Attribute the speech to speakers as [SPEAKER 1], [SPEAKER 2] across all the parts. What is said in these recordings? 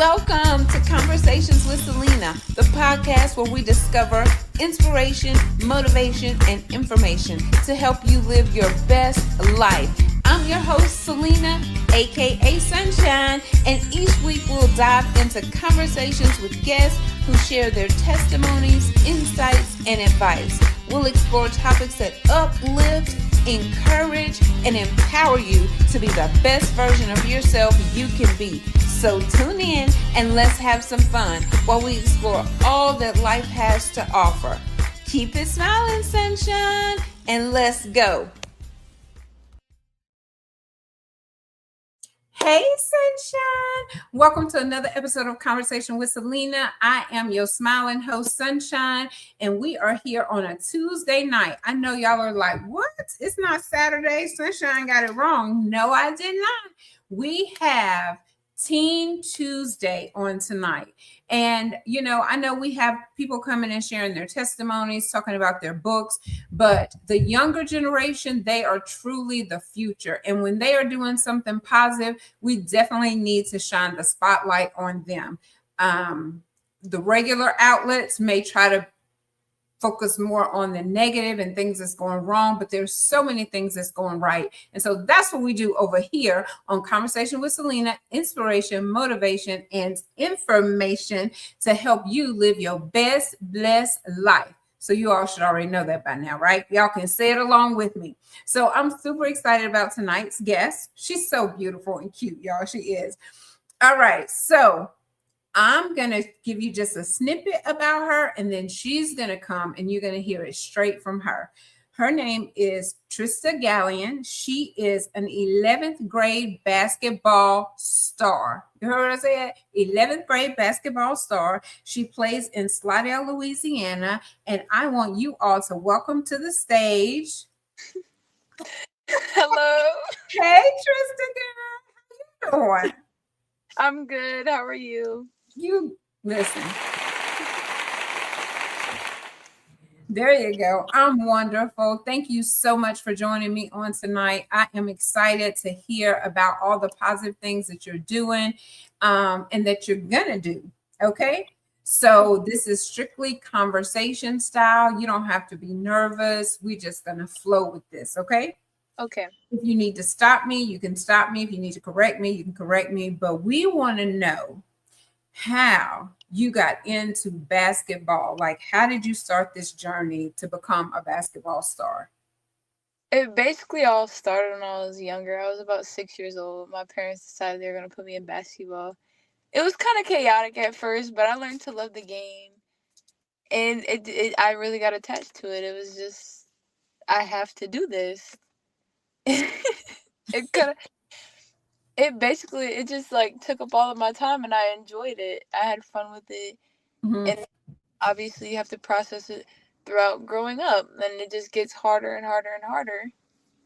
[SPEAKER 1] Welcome to Conversations with Celena, the podcast where we discover inspiration, motivation, and information to help you live your best life. I'm your host, Celena, aka Sunshine, and each week we'll dive into conversations with guests who share their testimonies, insights, and advice. We'll explore topics that uplift, encourage, and empower you to be the best version of yourself you can be. So tune in and let's have some fun while we explore all that life has to offer. Keep it smiling, sunshine, and let's go. Hey, sunshine. Welcome to another episode of Conversation with Celena. I am your smiling host, Sunshine, and we are here on a Tuesday night. I know y'all are like, what? It's not Saturday. Sunshine got it wrong. No, I did not. We have Teen Tuesday on tonight. And, you know, I know we have people coming and sharing their testimonies, talking about their books, but the younger generation, they are truly the future. And when they are doing something positive, we definitely need to shine the spotlight on them. The regular outlets may try to focus more on the negative and things that's going wrong, but there's so many things that's going right. And so that's what we do over here on Conversation with Celena, inspiration, motivation, and information to help you live your best blessed life. So you all should already know that by now, right? Y'all can say it along with me. So I'm super excited about tonight's guest. She's so beautiful and cute, y'all. She is. All right. So I'm going to give you just a snippet about her, and then she's going to come and you're going to hear it straight from her. Her name is Trista Gallion. She is an 11th grade basketball star. You heard what I said? 11th grade basketball star. She plays in Slidell, Louisiana, and I want you all to welcome to the stage.
[SPEAKER 2] Hello.
[SPEAKER 1] Hey, Trista girl. How you doing?
[SPEAKER 2] I'm good. How are you?
[SPEAKER 1] You listen. There you go. I'm wonderful. Thank you so much for joining me on tonight. I am excited to hear about all the positive things that you're doing and that you're going to do. Okay. So this is strictly conversation style. You don't have to be nervous. We're just going to flow with this. Okay.
[SPEAKER 2] Okay.
[SPEAKER 1] If you need to stop me, you can stop me. If you need to correct me, you can correct me. But we want to know how you got into basketball. Like, how did you start this journey to become a basketball star?
[SPEAKER 2] It basically all started when I was younger. I was about 6 years old. My parents decided they were going to put me in basketball. It was kind of chaotic at first, but I learned to love the game. And I really got attached to it. It was just, I have to do this. It just like took up all of my time, and I enjoyed it. I had fun with it.
[SPEAKER 1] Mm-hmm.
[SPEAKER 2] And obviously you have to process it throughout growing up, and it just gets harder and harder and harder,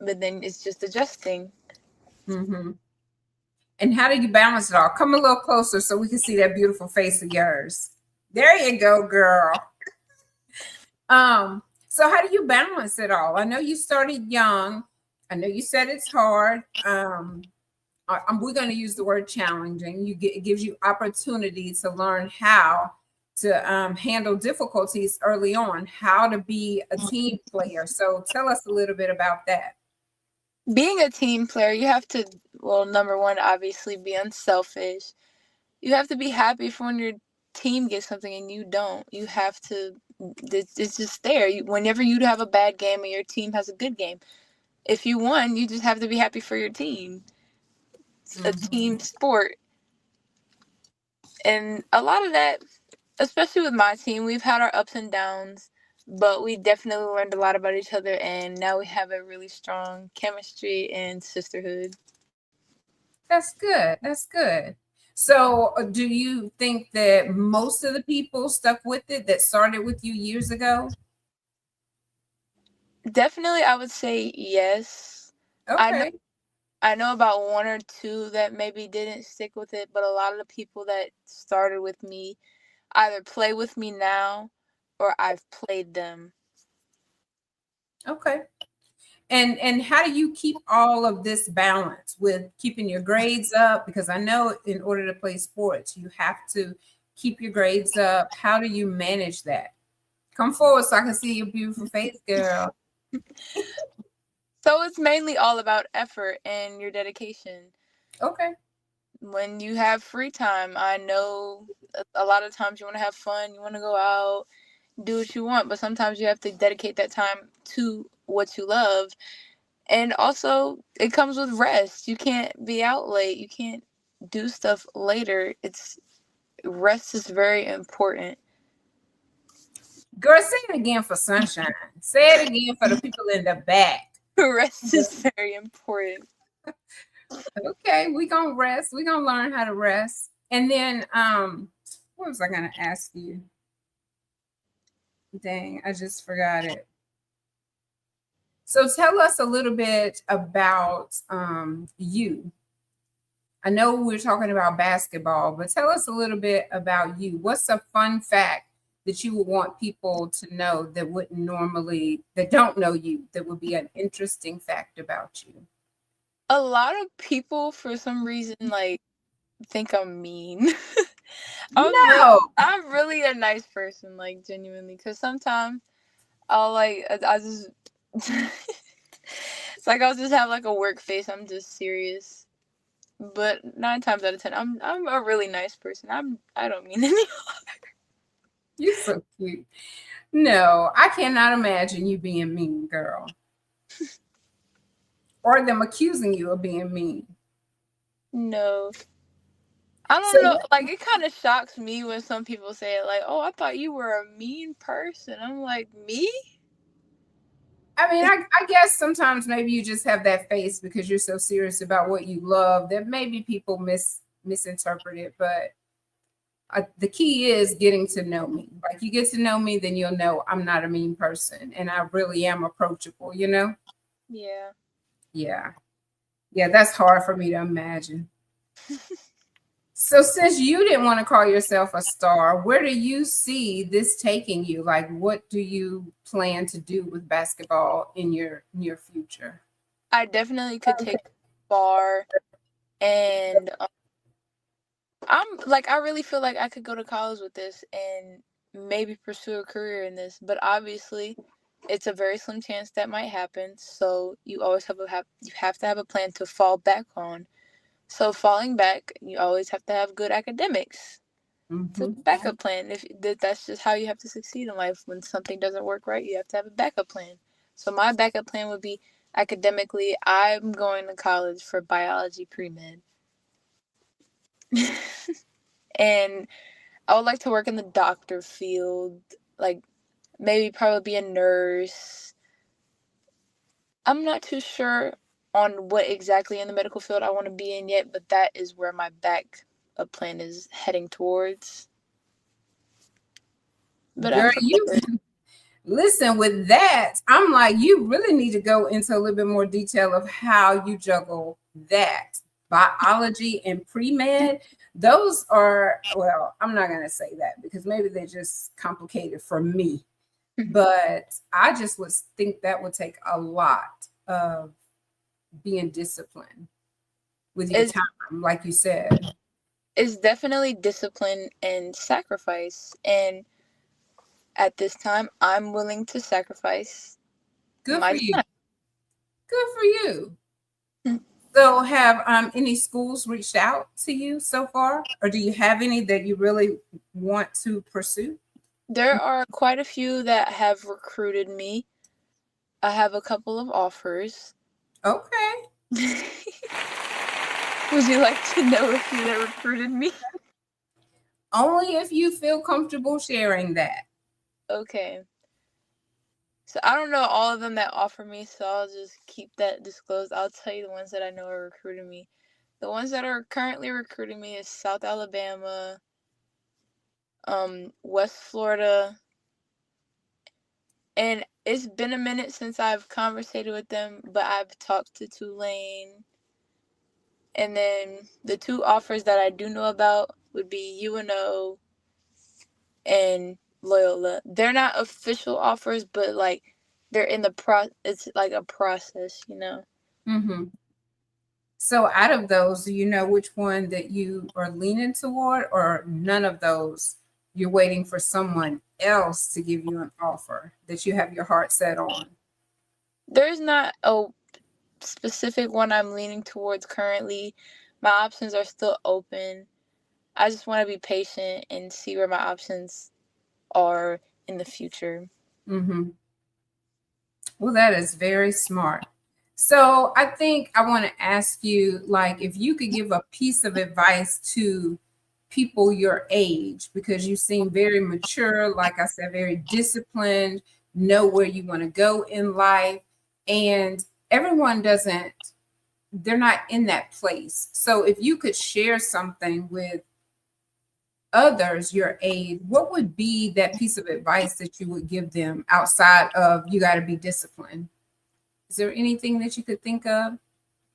[SPEAKER 2] but then it's just adjusting.
[SPEAKER 1] Mm-hmm. And how do you balance it all? Come a little closer so we can see that beautiful face of yours. There you go, girl. So how do you balance it all? I know you started young. I know you said it's hard. We're going to use the word challenging. It gives you opportunity to learn how to handle difficulties early on, how to be a team player. So tell us a little bit about that.
[SPEAKER 2] Being a team player, you have to, well, number one, obviously be unselfish. You have to be happy for when your team gets something and you don't. You have to, it's just there. Whenever you have a bad game and your team has a good game, if you won, you just have to be happy for your team. It's a team sport. And a lot of that, especially with my team, we've had our ups and downs, but we definitely learned a lot about each other, and now we have a really strong chemistry and sisterhood.
[SPEAKER 1] That's good. That's good. So do you think that most of the people stuck with it that started with you years ago?
[SPEAKER 2] Definitely, I would say yes.
[SPEAKER 1] Okay.
[SPEAKER 2] I know about one or two that maybe didn't stick with it, but a lot of the people that started with me either play with me now or I've played them.
[SPEAKER 1] Okay. And how do you keep all of this balance with keeping your grades up? Because I know in order to play sports, you have to keep your grades up. How do you manage that? Come forward so I can see your beautiful face, girl.
[SPEAKER 2] So it's mainly all about effort and your dedication.
[SPEAKER 1] Okay.
[SPEAKER 2] When you have free time, I know a lot of times you want to have fun, you want to go out, do what you want, but sometimes you have to dedicate that time to what you love. And also, it comes with rest. You can't be out late. You can't do stuff later. Rest is very important.
[SPEAKER 1] Girl, say it again for Sunshine. Say it again for the people in the back.
[SPEAKER 2] Rest is very important.
[SPEAKER 1] Okay, we gonna rest. We gonna learn how to rest. And then what was I gonna ask you? Dang, I just forgot it. So tell us a little bit about you. I know we're talking about basketball, but tell us a little bit about you. What's a fun fact that you would want people to know that wouldn't normally, that don't know you, that would be an interesting fact about you?
[SPEAKER 2] A lot of people, for some reason, like, think I'm mean.
[SPEAKER 1] No.
[SPEAKER 2] I'm really a nice person, like, genuinely, because sometimes I just it's like I'll just have like a work face. I'm just serious. But 9 times out of 10, I'm a really nice person. I don't mean any harm.
[SPEAKER 1] You're so cute. No, I cannot imagine you being mean, girl. Or them accusing you of being mean.
[SPEAKER 2] No. I
[SPEAKER 1] So
[SPEAKER 2] don't know. Like, it kind of shocks me when some people say it, like, "Oh, I thought you were a mean person." I'm like, me?
[SPEAKER 1] I mean, I guess sometimes maybe you just have that face because you're so serious about what you love that maybe people misinterpret it. But the key is getting to know me. Like you get to know me, then you'll know I'm not a mean person and I really am approachable, you know?
[SPEAKER 2] Yeah.
[SPEAKER 1] Yeah. Yeah, that's hard for me to imagine. So since you didn't want to call yourself a star, where do you see this taking you? Like what do you plan to do with basketball in your near future?
[SPEAKER 2] I definitely could take it far, and I really feel like I could go to college with this and maybe pursue a career in this, but obviously it's a very slim chance that might happen. So you always you have to have a plan to fall back on. So falling back, you always have to have good academics. It's a
[SPEAKER 1] Mm-hmm.
[SPEAKER 2] backup plan. If that's just how you have to succeed in life. When something doesn't work right, you have to have a backup plan. So my backup plan would be academically. I'm going to college for biology pre-med. And I would like to work in the doctor field, like maybe probably be a nurse. I'm not too sure on what exactly in the medical field I want to be in yet, but that is where my backup plan is heading towards. But I'm
[SPEAKER 1] Girl, you
[SPEAKER 2] prepared.
[SPEAKER 1] listen with that. I'm like, you really need to go into a little bit more detail of how you juggle that biology and pre-med. Those are, well, I'm not going to say that because maybe they're just complicated for me. But I just would think that would take a lot of being disciplined with your
[SPEAKER 2] It's,
[SPEAKER 1] time, like you said.
[SPEAKER 2] it's definitely discipline and sacrifice. And at this time, I'm willing to sacrifice
[SPEAKER 1] Good
[SPEAKER 2] my
[SPEAKER 1] for you.
[SPEAKER 2] time.
[SPEAKER 1] Good for you.
[SPEAKER 2] Hmm.
[SPEAKER 1] So, have any schools reached out to you so far, or do you have any that you really want to pursue?
[SPEAKER 2] There are quite a few that have recruited me. I have a couple of offers.
[SPEAKER 1] Okay.
[SPEAKER 2] Would you like to know a few that recruited me?
[SPEAKER 1] Only if you feel comfortable sharing that.
[SPEAKER 2] Okay. So I don't know all of them that offer me, so I'll just keep that disclosed. I'll tell you the ones that I know are recruiting me. The ones that are currently recruiting me is South Alabama, West Florida, and it's been a minute since I've conversated with them, but I've talked to Tulane. And then the two offers that I do know about would be UNO and Loyola. They're not official offers, but like they're in the it's like a process, you know.
[SPEAKER 1] Mm-hmm. So out of those, do you know which one that you are leaning toward, or none of those? You're waiting for someone else to give you an offer that you have your heart set on.
[SPEAKER 2] There's not a specific one I'm leaning towards currently. My options are still open. I just want to be patient and see where my options are in the future.
[SPEAKER 1] Mm-hmm. Well, that is very smart. So I think I want to ask you, like, if you could give a piece of advice to people your age, because you seem very mature, like I said, very disciplined, know where you want to go in life. And everyone doesn't, they're not in that place. So if you could share something with others your age, what would be that piece of advice that you would give them outside of you got to be disciplined? Is there anything that you could think of?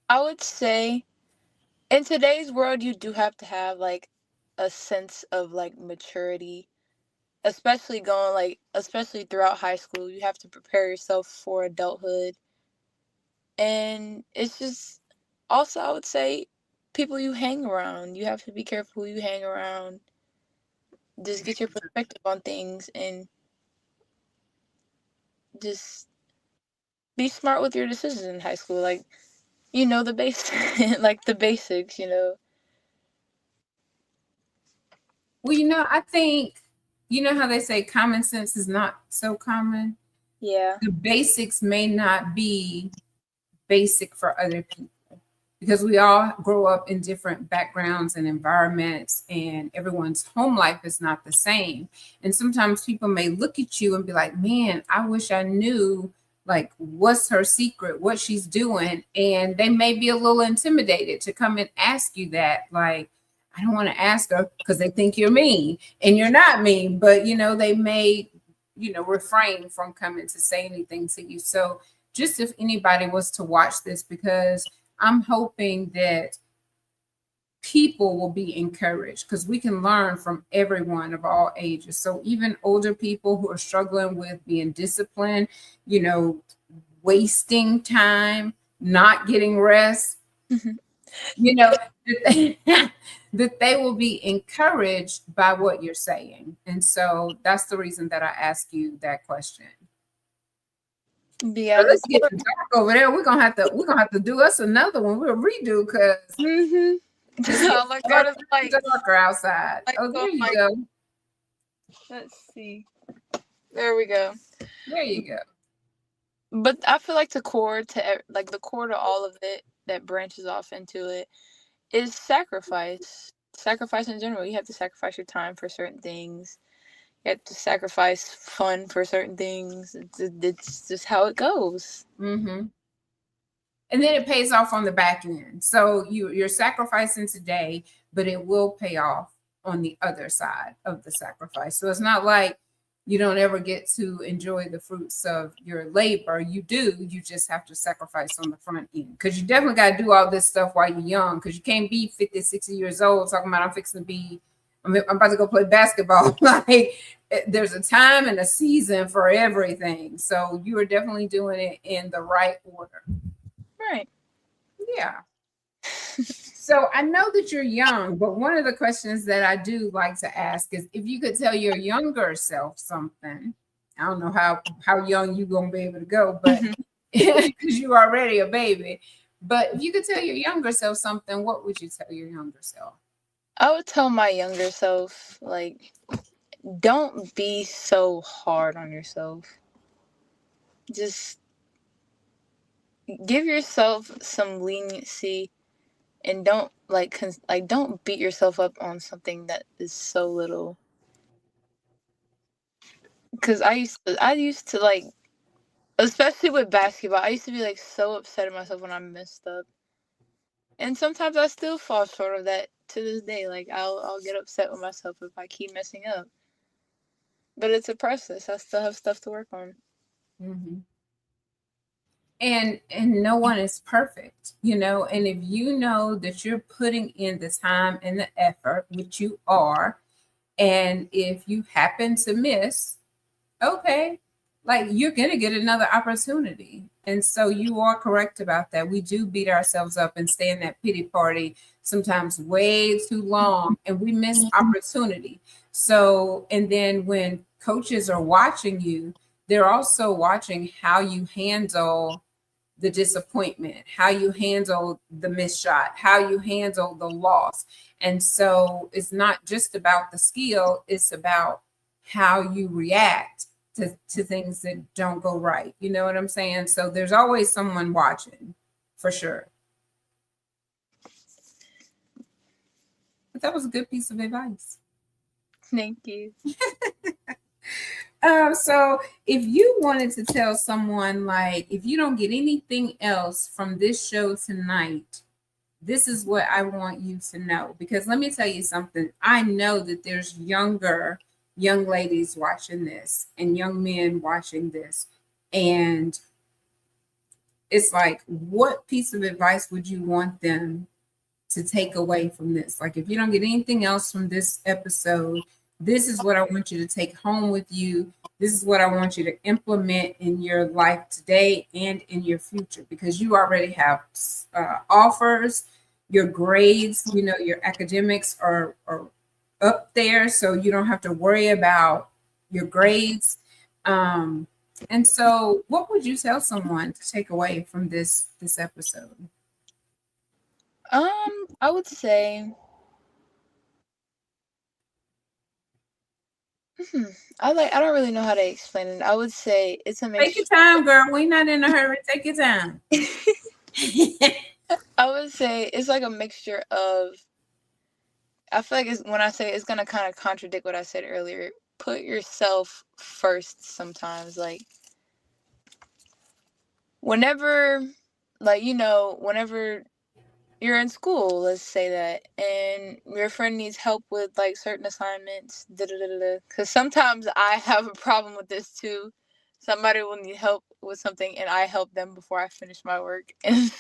[SPEAKER 2] I would say in today's world, you do have to have like a sense of like maturity, especially going like, especially throughout high school. You have to prepare yourself for adulthood. And it's just also, I would say, people you hang around. You have to be careful who you hang around. Just get your perspective on things and just be smart with your decisions in high school. Like, you know, the basics, like the basics, you know.
[SPEAKER 1] Well, I think, how they say common sense is not so common.
[SPEAKER 2] Yeah.
[SPEAKER 1] The basics may not be basic for other people because we all grow up in different backgrounds and environments, and everyone's home life is not the same. And sometimes people may look at you and be like, man, I wish I knew, like, what's her secret, what she's doing. And they may be a little intimidated to come and ask you that. Like, I don't want to ask her because they think you're mean, and you're not mean, but they may, refrain from coming to say anything to you. So just if anybody was to watch this, because I'm hoping that people will be encouraged, because we can learn from everyone of all ages. So even older people who are struggling with being disciplined, wasting time, not getting rest, that they will be encouraged by what you're saying. And so that's the reason that I ask you that question.
[SPEAKER 2] Yeah,
[SPEAKER 1] let's get the dark over there. We're gonna have to do us another one. We'll redo because
[SPEAKER 2] oh my God, it's like
[SPEAKER 1] darker outside. Oh, there you go.
[SPEAKER 2] Let's see. There we go.
[SPEAKER 1] There you go.
[SPEAKER 2] But I feel like the core to all of it that branches off into it is sacrifice. Sacrifice in general. You have to sacrifice your time for certain things. You have to sacrifice fun for certain things. It's just how it goes.
[SPEAKER 1] Mm-hmm. And then it pays off on the back end. So you're sacrificing today, but it will pay off on the other side of the sacrifice. So it's not like you don't ever get to enjoy the fruits of your labor. You do. You just have to sacrifice on the front end, because you definitely got to do all this stuff while you're young, because you can't be 50, 60 years old talking about I'm about to go play basketball. Like, there's a time and a season for everything. So you are definitely doing it in the right order.
[SPEAKER 2] Right.
[SPEAKER 1] Yeah. So I know that you're young, but one of the questions that I do like to ask is, if you could tell your younger self something. I don't know how young you're going to be able to go, but because you're already a baby. But if you could tell your younger self something, what would you tell your younger self?
[SPEAKER 2] I would tell my younger self, like, don't be so hard on yourself. Just give yourself some leniency, and don't don't beat yourself up on something that is so little. Because I used to like, especially with basketball, I used to be like so upset at myself when I messed up, and sometimes I still fall short of that to this day. Like, I'll get upset with myself if I keep messing up, but it's a process. I still have stuff to work on.
[SPEAKER 1] Mm-hmm. And no one is perfect, and if you know that you're putting in the time and the effort, which you are, and if you happen to miss, okay, like you're going to get another opportunity. And so you are correct about that. We do beat ourselves up and stay in that pity party sometimes way too long, and we miss opportunity. So, and then when coaches are watching you, they're also watching how you handle the disappointment, how you handle the missed shot, how you handle the loss. And so it's not just about the skill, it's about how you react to things that don't go right. You know what I'm saying? So there's always someone watching for sure. But that was a good piece of advice.
[SPEAKER 2] Thank you.
[SPEAKER 1] So if you wanted to tell someone, like, if you don't get anything else from this show tonight, this is what I want you to know. Because let me tell you something. I know that there's young ladies watching this and young men watching this. And it's like, what piece of advice would you want them to take away from this? Like, if you don't get anything else from this episode, this is what I want you to take home with you. This is what I want you to implement in your life today and in your future, because you already have offers, your grades, you know, your academics are up there, so you don't have to worry about your grades. And so what would you tell someone to take away from this episode?
[SPEAKER 2] I would say, I don't really know how to explain it. I would say it's a
[SPEAKER 1] Take
[SPEAKER 2] mixture.
[SPEAKER 1] your time, girl. We're not in a hurry. Take your time.
[SPEAKER 2] I would say it's like a mixture of, I feel like it's, when I say it's gonna kind of contradict what I said earlier. Put yourself first sometimes. Like, whenever, whenever you're in school, let's say that, and your friend needs help with like certain assignments, because sometimes I have a problem with this too. Somebody will need help with something, and I help them before I finish my work, and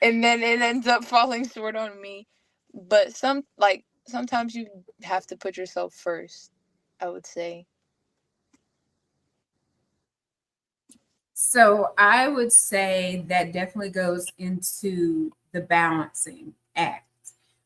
[SPEAKER 2] then it ends up falling short on me. But sometimes you have to put yourself first, I would say.
[SPEAKER 1] So I would say that definitely goes into the balancing act,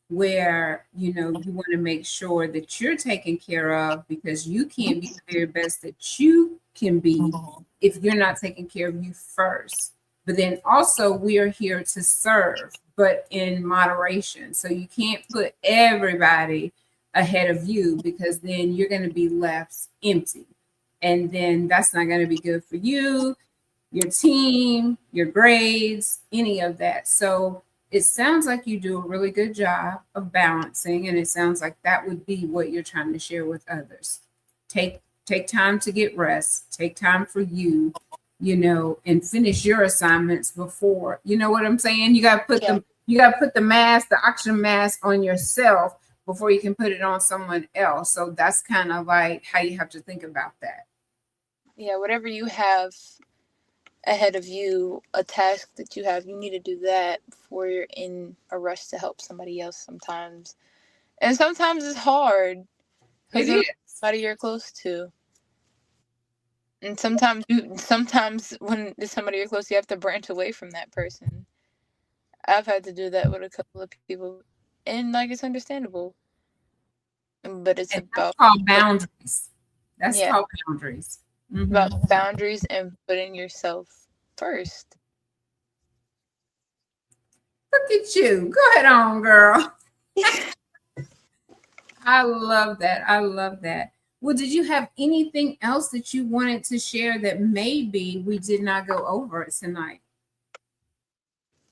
[SPEAKER 1] where you know you want to make sure that you're taken care of, because you can't be the very best that you can be if you're not taking care of you first. But then also we are here to serve, but in moderation. So you can't put everybody ahead of you, because then you're going to be left empty. And then that's not going to be good for you, your team, your grades, any of that. So it sounds like you do a really good job of balancing, and it sounds like that would be what you're trying to share with others. Take time to get rest, take time for you, you know, and finish your assignments before, you know what I'm saying? You got to put
[SPEAKER 2] Yeah.
[SPEAKER 1] the mask, the oxygen mask on yourself before you can put it on someone else. So that's kind of like how you have to think about that.
[SPEAKER 2] Yeah, whatever you have ahead of you, a task that you have, you need to do that before you're in a rush to help somebody else sometimes. And sometimes it's hard
[SPEAKER 1] It
[SPEAKER 2] because
[SPEAKER 1] is.
[SPEAKER 2] somebody you're close to. And sometimes when it's somebody you're close to, you have to branch away from that person. I've had to do that with a couple of people, and like, it's understandable. But it's
[SPEAKER 1] And that's
[SPEAKER 2] about
[SPEAKER 1] called boundaries. That's
[SPEAKER 2] yeah,
[SPEAKER 1] called boundaries.
[SPEAKER 2] about
[SPEAKER 1] Mhm.
[SPEAKER 2] boundaries and putting yourself first.
[SPEAKER 1] Look at you. Go ahead on, girl. I love that. I love that. Well, did you have anything else that you wanted to share that maybe we did not go over it tonight?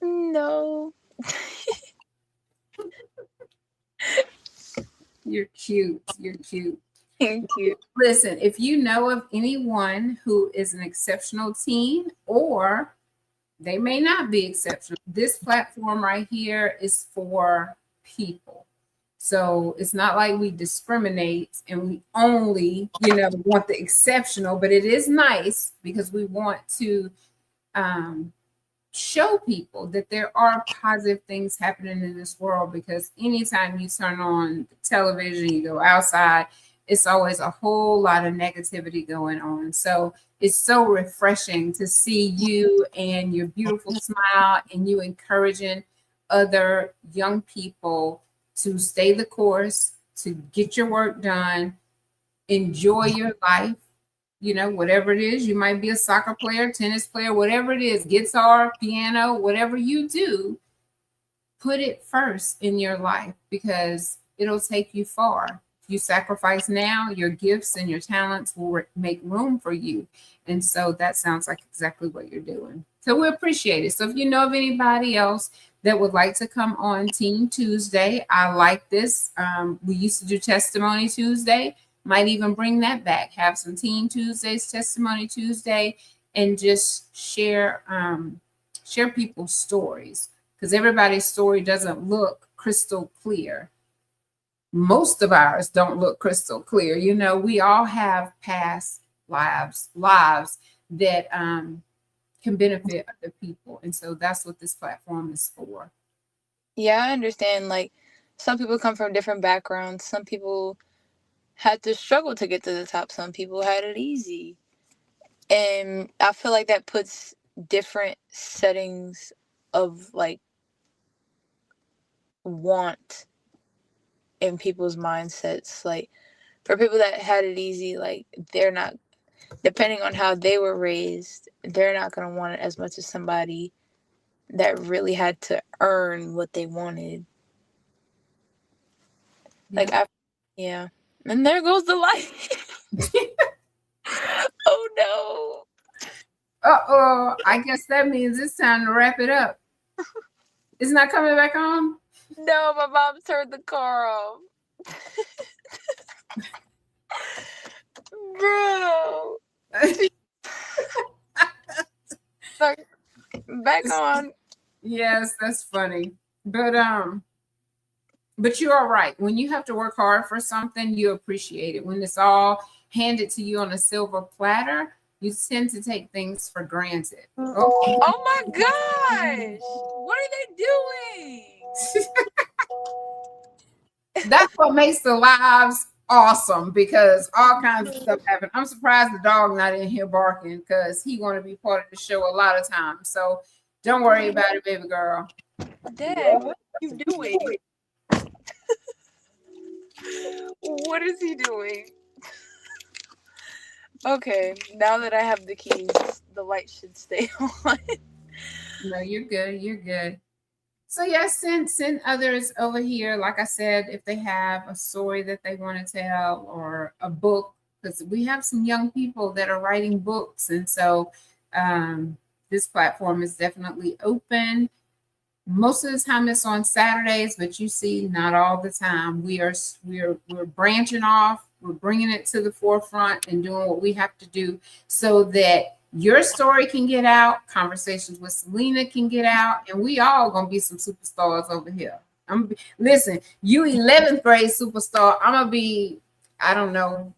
[SPEAKER 2] No.
[SPEAKER 1] You're cute. You're cute.
[SPEAKER 2] Thank you.
[SPEAKER 1] Listen, if you know of anyone who is an exceptional teen, or they may not be exceptional, this platform right here is for people. So it's not like we discriminate and we only, you know, want the exceptional, but it is nice because we want to um, show people that there are positive things happening in this world. Because anytime you turn on television, you go outside, it's always a whole lot of negativity going on. So it's so refreshing to see you and your beautiful smile and you encouraging other young people to stay the course, to get your work done, enjoy your life. You know, whatever it is, you might be a soccer player, tennis player, whatever it is, guitar, piano, whatever you do, put it first in your life because it'll take you far. If you sacrifice now, your gifts and your talents will make room for you. And so that sounds like exactly what you're doing. So we appreciate it. So if you know of anybody else that would like to come on Team Tuesday, I like this. We used to do Testimony Tuesday. Might even bring that back. Have some Team Tuesdays, Testimony Tuesday, and just share people's stories because everybody's story doesn't look crystal clear. Most of ours don't look crystal clear. You know, we all have past lives that can benefit other people. And so that's what this platform is for.
[SPEAKER 2] Yeah, I understand. Like, some people come from different backgrounds. Some people had to struggle to get to the top. Some people had it easy. And I feel like that puts different settings of, like, want in people's mindsets. Like, for people that had it easy, like, they're not, depending on how they were raised, they're not going to want it as much as somebody that really had to earn what they wanted. Like, yeah. And there goes the light. Oh no.
[SPEAKER 1] Uh-oh. I guess that means it's time to wrap it up. It's not coming back on?
[SPEAKER 2] No, my mom turned the car off. Bro. Back on.
[SPEAKER 1] Yes, that's funny. But you are right. When you have to work hard for something, you appreciate it. When it's all handed to you on a silver platter, you tend to take things for granted.
[SPEAKER 2] Oh my gosh! What are they doing?
[SPEAKER 1] That's what makes the lives awesome because all kinds of stuff happen. I'm surprised the dog not in here barking because he want to be part of the show a lot of times. So don't worry about it, baby girl.
[SPEAKER 2] Dad, what are you doing? What is he doing? Okay, now that I have the keys, the light should stay on.
[SPEAKER 1] No, you're good. You're good. So yes, send others over here. Like I said, if they have a story that they want to tell or a book, because we have some young people that are writing books, and so this platform is definitely open. Most of the time it's on Saturdays, but you see, not all the time. We're branching off. We're bringing it to the forefront and doing what we have to do so that your story can get out, conversations with Celena can get out, and we all gonna be some superstars over here. Listen, you 11th grade superstar. I'm gonna be, I don't know,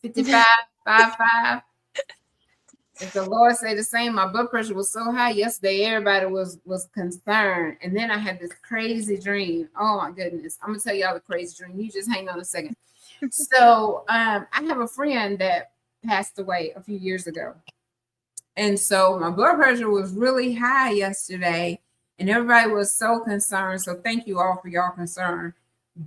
[SPEAKER 1] 55, 55. If the Lord say the same, my blood pressure was so high yesterday, everybody was concerned. And then I had this crazy dream. Oh my goodness. I'm gonna tell y'all the crazy dream. You just hang on a second. So I have a friend that passed away a few years ago. And so my blood pressure was really high yesterday, and everybody was so concerned. So thank you all for y'all concern.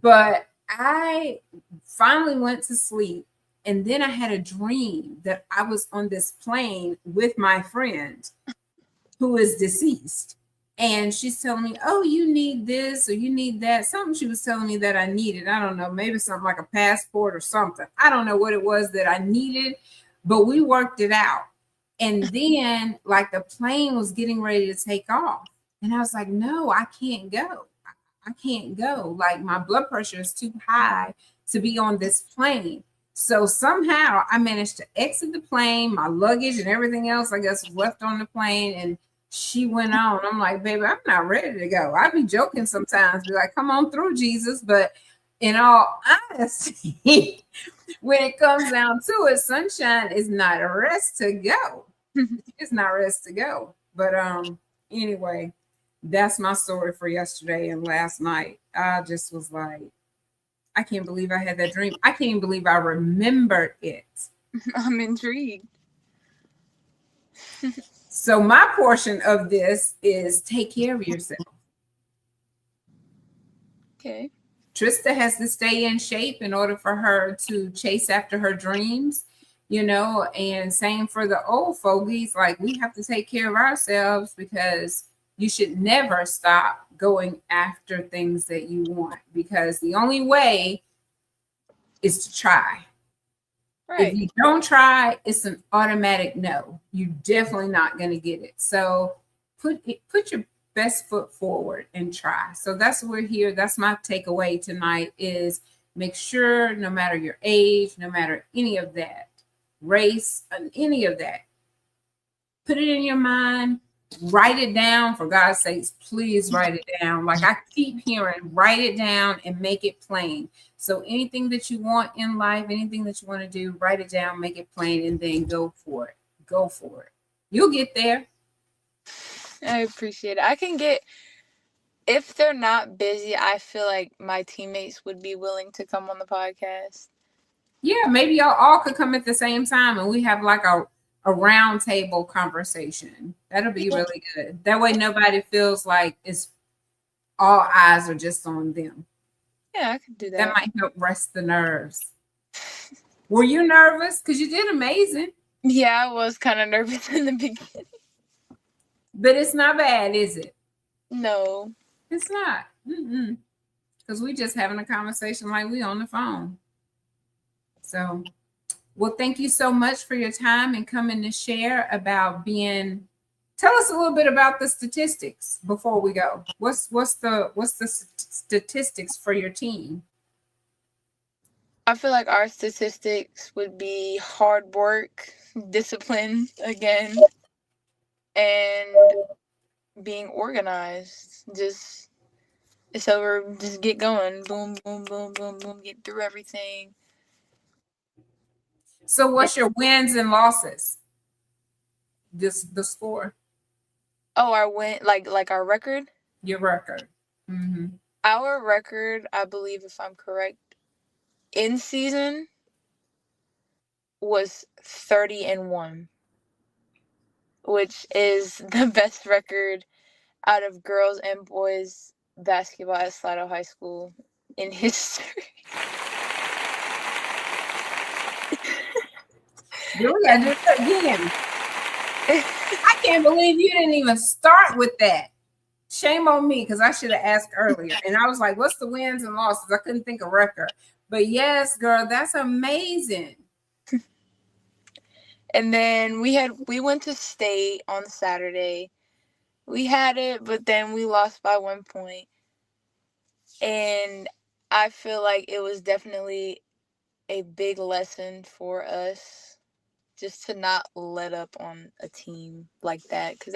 [SPEAKER 1] But I finally went to sleep. And then I had a dream that I was on this plane with my friend who is deceased. And she's telling me, oh, you need this or you need that. Something she was telling me that I needed. I don't know, maybe something like a passport or something. I don't know what it was that I needed, but we worked it out. And then, like, the plane was getting ready to take off. And I was like, no, I can't go. I can't go. Like, my blood pressure is too high to be on this plane. So somehow I managed to exit the plane. My luggage and everything else, I guess, was left on the plane. And she went on. I'm like, baby, I'm not ready to go. I be joking sometimes, be like, come on through, Jesus. But in all honesty, when it comes down to it, sunshine is not a rest to go. It's not rest to go. But anyway, that's my story for yesterday and last night. I just was like, I can't believe I had that dream. I can't even believe I remembered it.
[SPEAKER 2] I'm intrigued.
[SPEAKER 1] So my portion of this is take care of yourself.
[SPEAKER 2] Okay.
[SPEAKER 1] Trista has to stay in shape in order for her to chase after her dreams, and same for the old fogies. Like, we have to take care of ourselves, because you should never stop going after things that you want, because the only way is to try.
[SPEAKER 2] Right.
[SPEAKER 1] If you don't try, it's an automatic no. You're definitely not going to get it. So put your best foot forward and try. So that's what we're here. That's my takeaway tonight, is make sure, no matter your age, no matter any of that, race, any of that, put it in your mind, write it down. For God's sakes, please write it down. Like I keep hearing, write it down and make it plain. So anything that you want in life, anything that you want to do, write it down, make it plain, and then go for it. Go for it. You'll get there.
[SPEAKER 2] I appreciate it. I can get, if they're not busy, I feel like my teammates would be willing to come on the podcast.
[SPEAKER 1] Yeah, maybe y'all all could come at the same time and we have like a round table conversation. That'll be really good. That way nobody feels like it's all eyes are just on them.
[SPEAKER 2] Yeah, I could do that.
[SPEAKER 1] That might help rest the nerves. Were you nervous? Because you did amazing.
[SPEAKER 2] Yeah, I was kind of nervous in the beginning.
[SPEAKER 1] But it's not bad, is it?
[SPEAKER 2] No.
[SPEAKER 1] It's not. Because we just having a conversation like we on the phone. So, well, thank you so much for your time and coming to share about being. Tell us a little bit about the statistics before we go. What's the statistics for your team?
[SPEAKER 2] I feel like our statistics would be hard work, discipline again, and being organized. Just get going. Boom, boom, boom, boom, boom. Get through everything.
[SPEAKER 1] So what's your wins and losses? Just the score.
[SPEAKER 2] Oh, our win, like our record?
[SPEAKER 1] Your record. Mm-hmm.
[SPEAKER 2] Our record, I believe, if I'm correct, in season was 30-1, which is the best record out of girls and boys basketball at Slidell High School in history.
[SPEAKER 1] Really? I did it again. I can't believe you didn't even start with that. Shame on me, because I should have asked earlier. And I was like, what's the wins and losses? I couldn't think of record. But yes, girl, that's amazing.
[SPEAKER 2] And then we went to state on Saturday. We had it, but then we lost by 1 point. And I feel like it was definitely a big lesson for us just to not let up on a team like that. Because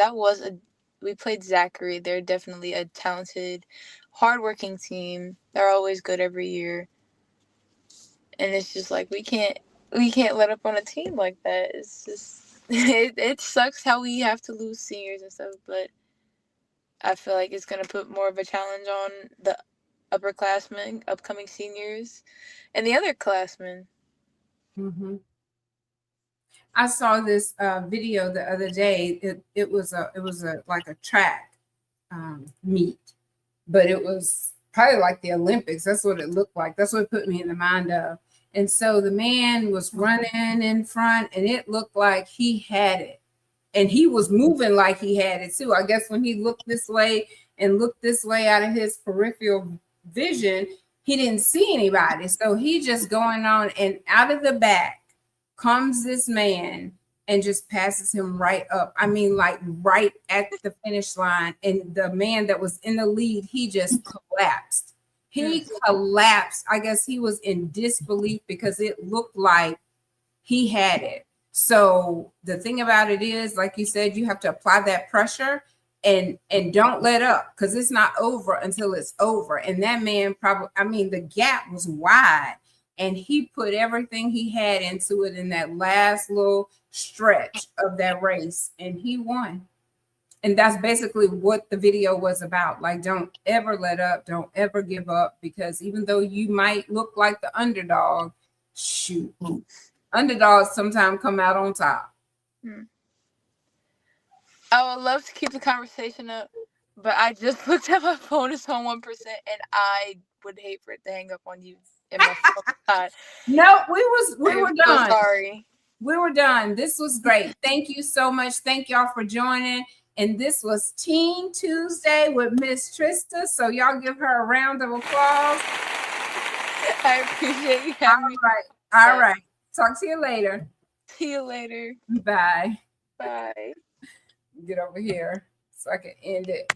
[SPEAKER 2] we played Zachary. They're definitely a talented, hardworking team. They're always good every year. And it's just like, we can't let up on a team like that. It's just, it sucks how we have to lose seniors and stuff, but I feel like it's going to put more of a challenge on the upperclassmen, upcoming seniors, and the other classmen.
[SPEAKER 1] Mm-hmm. I saw this video the other day. It was like a track meet, but it was probably like the Olympics. That's what it looked like. That's what put me in the mind of. And so the man was running in front, and it looked like he had it. And he was moving like he had it too. I guess when he looked this way and looked this way out of his peripheral vision, he didn't see anybody. So he just going on, and out of the back comes this man and just passes him right up. I mean, like right at the finish line. And the man that was in the lead, he just collapsed. He collapsed. I guess he was in disbelief because it looked like he had it. So the thing about it is, like you said, you have to apply that pressure and don't let up, because it's not over until it's over. And that man the gap was wide, and he put everything he had into it in that last little stretch of that race, and he won. And that's basically what the video was about. Like, don't ever let up, don't ever give up, because even though you might look like the underdog, shoot, underdogs sometimes come out on top.
[SPEAKER 2] I would love to keep the conversation up, but I just looked at my phone. It's on 1%, and I would hate for it to hang up on you and my phone died.
[SPEAKER 1] No, we were
[SPEAKER 2] I'm
[SPEAKER 1] done.
[SPEAKER 2] so sorry.
[SPEAKER 1] We were done. This was great. Thank you so much. Thank y'all for joining. And this was Teen Tuesday with Miss Trista. So y'all give her a round of applause.
[SPEAKER 2] I appreciate you having me.
[SPEAKER 1] All right. Talk to you later.
[SPEAKER 2] See you later.
[SPEAKER 1] Bye.
[SPEAKER 2] Bye.
[SPEAKER 1] Get over here so I can end it.